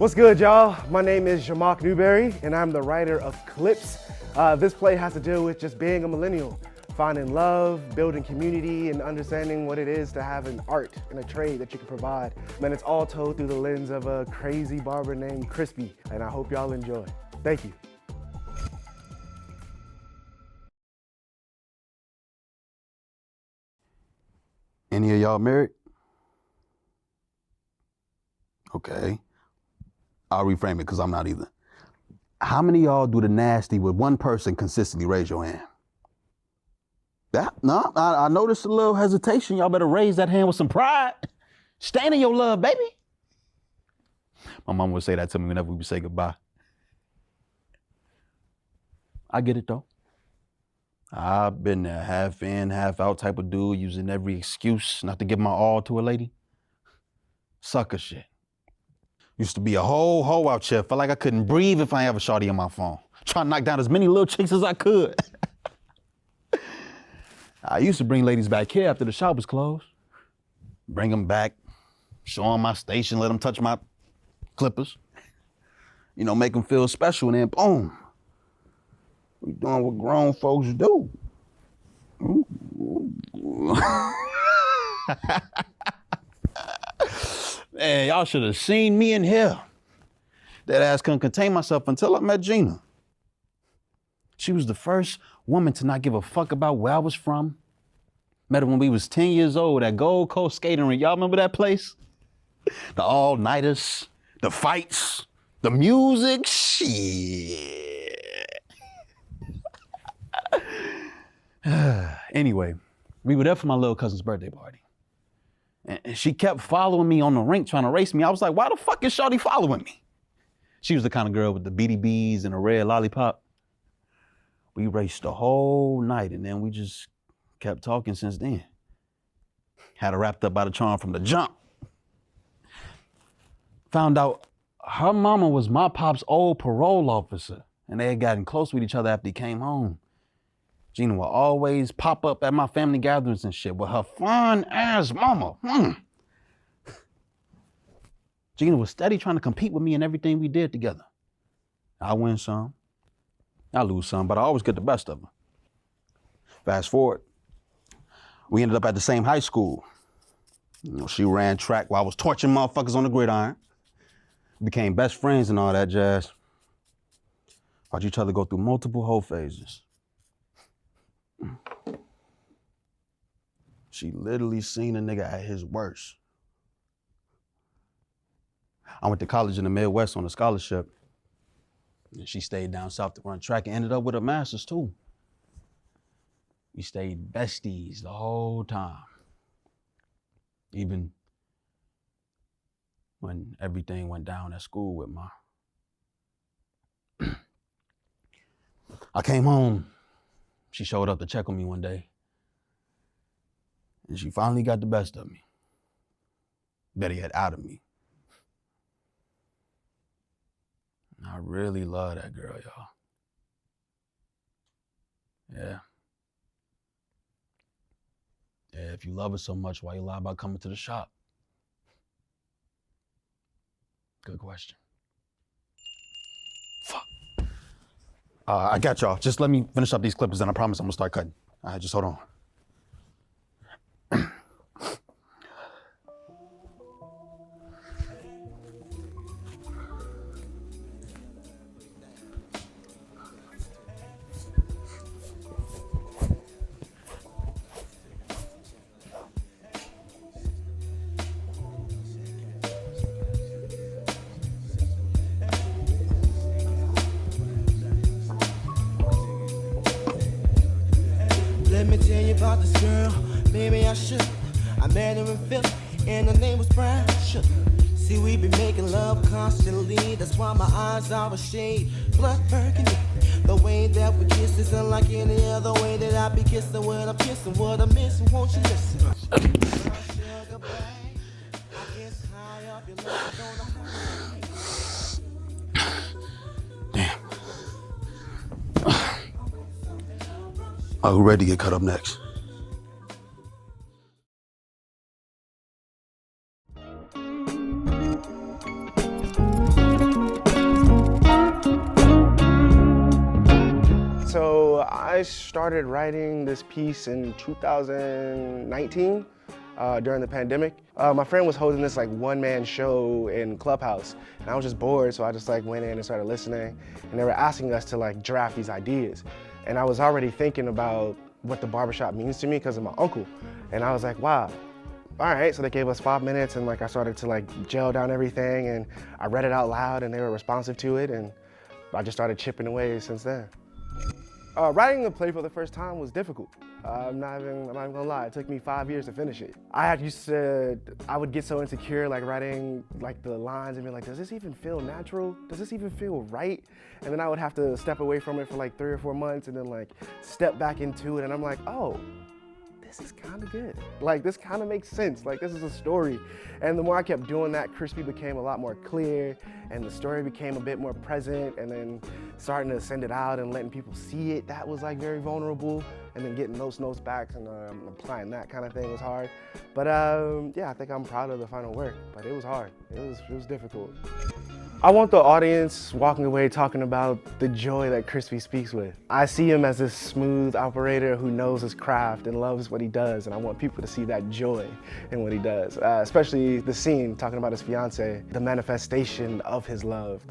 What's good, y'all? My name is Jamaque Newberry, and I'm the writer of Clipz. This play has to do with just being a millennial, finding love, building community, and understanding what it is to have an art and a trade that you can provide. And it's all told through the lens of a crazy barber named Crispy, and I hope y'all enjoy. Thank you. Any of y'all married? Okay. I'll reframe it because I'm not either. How many of y'all do the nasty with one person consistently? Raise your hand. No, I noticed a little hesitation. Y'all better raise that hand with some pride. Stand in your love, baby. My mom would say that to me whenever we would say goodbye. I get it though. I've been a half in, half out type of dude, using every excuse not to give my all to a lady. Sucker shit. Used to be a whole hoe out here. Felt like I couldn't breathe if I have a shawty on my phone. Trying to knock down as many little chicks as I could. I used to bring ladies back here after the shop was closed. Bring them back, show them my station, let them touch my clippers. You know, make them feel special, and then boom. We doing what grown folks do. Man, y'all should have seen me in here. That ass couldn't contain myself until I met Gina. She was the first woman to not give a fuck about where I was from. Met her when we was 10 years old at Gold Coast skating rink. Y'all remember that place? The all-nighters, the fights, the music, shit. Anyway, we were there for my little cousin's birthday party. And she kept following me on the rink trying to race me. I was like, why the fuck is shawty following me? She was the kind of girl with the BDBs and a red lollipop. We raced the whole night and then we just kept talking since then. Had her wrapped up by the charm from the jump. Found out her mama was my pop's old parole officer and they had gotten close with each other after he came home. Gina would always pop up at my family gatherings and shit with her fine ass mama. Gina was steady trying to compete with me in everything we did together. I win some, I lose some, but I always get the best of her. Fast forward, we ended up at the same high school. You know, she ran track while I was torching motherfuckers on the gridiron. Became best friends and all that jazz. Watched each other go through multiple whole phases. She literally seen a nigga at his worst. I went to college in the Midwest on a scholarship. And she stayed down south to run track and ended up with a master's too. We stayed besties the whole time. Even when everything went down at school with I came home. She showed up to check on me one day. And she finally got the best of me. Better yet, out of me. I really love that girl, y'all. Yeah. Yeah, if you love her so much, why you lie about coming to the shop? Good question. Fuck. I got y'all. Just let me finish up these clippers and I promise I'm gonna start cutting. All right, just hold on. Let me tell you about this girl, maybe I should. I met her in Philly, and her name was Brian. See, we been making love constantly. That's why my eyes are a shade blood burgundy. The way that we kiss is unlike any other way that I be kissing. What I'm kissing, what I'm missing, won't you listen? Damn. Who ready to get cut up next? I started writing this piece in 2019 during the pandemic. My friend was holding this like one-man show in Clubhouse, and I was just bored, so I just like went in and started listening, and they were asking us to like draft these ideas. And I was already thinking about what the barbershop means to me because of my uncle. And I was like, wow, all right. So they gave us 5 minutes, and like I started to like gel down everything, and I read it out loud, and they were responsive to it, and I just started chipping away since then. Writing the play for the first time was difficult. I'm not even gonna lie, it took me 5 years to finish it. I would get so insecure like writing like the lines and be like, does this even feel natural? Does this even feel right? And then I would have to step away from it for like 3 or 4 months and then like step back into it, and I'm like, oh, this is kind of good. Like, this kind of makes sense. Like, this is a story. And the more I kept doing that, Crispy became a lot more clear, and the story became a bit more present, and then starting to send it out and letting people see it, that was like very vulnerable. And then getting those notes back and applying that kind of thing was hard. But yeah, I think I'm proud of the final work, but it was hard. It was difficult. I want the audience walking away talking about the joy that Crispy speaks with. I see him as this smooth operator who knows his craft and loves what he does, and I want people to see that joy in what he does, especially the scene talking about his fiance, the manifestation of his love,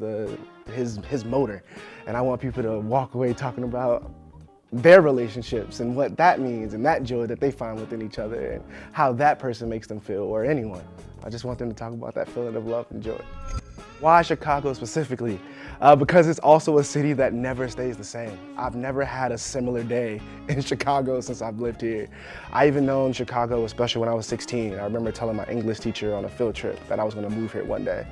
his motor. And I want people to walk away talking about their relationships and what that means and that joy that they find within each other and how that person makes them feel, or anyone. I just want them to talk about that feeling of love and joy. Why Chicago specifically? Because it's also a city that never stays the same. I've never had a similar day in Chicago since I've lived here. I even known Chicago, especially when I was 16. I remember telling my English teacher on a field trip that I was gonna move here one day.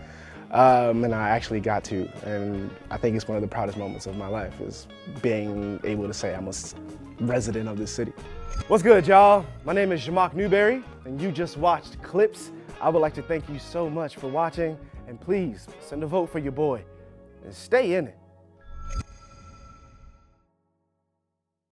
And I actually got to, and I think it's one of the proudest moments of my life, is being able to say I'm a resident of this city. What's good, y'all? My name is Jamaque Newberry, and you just watched Clipz. I would like to thank you so much for watching, and please send a vote for your boy and stay in it.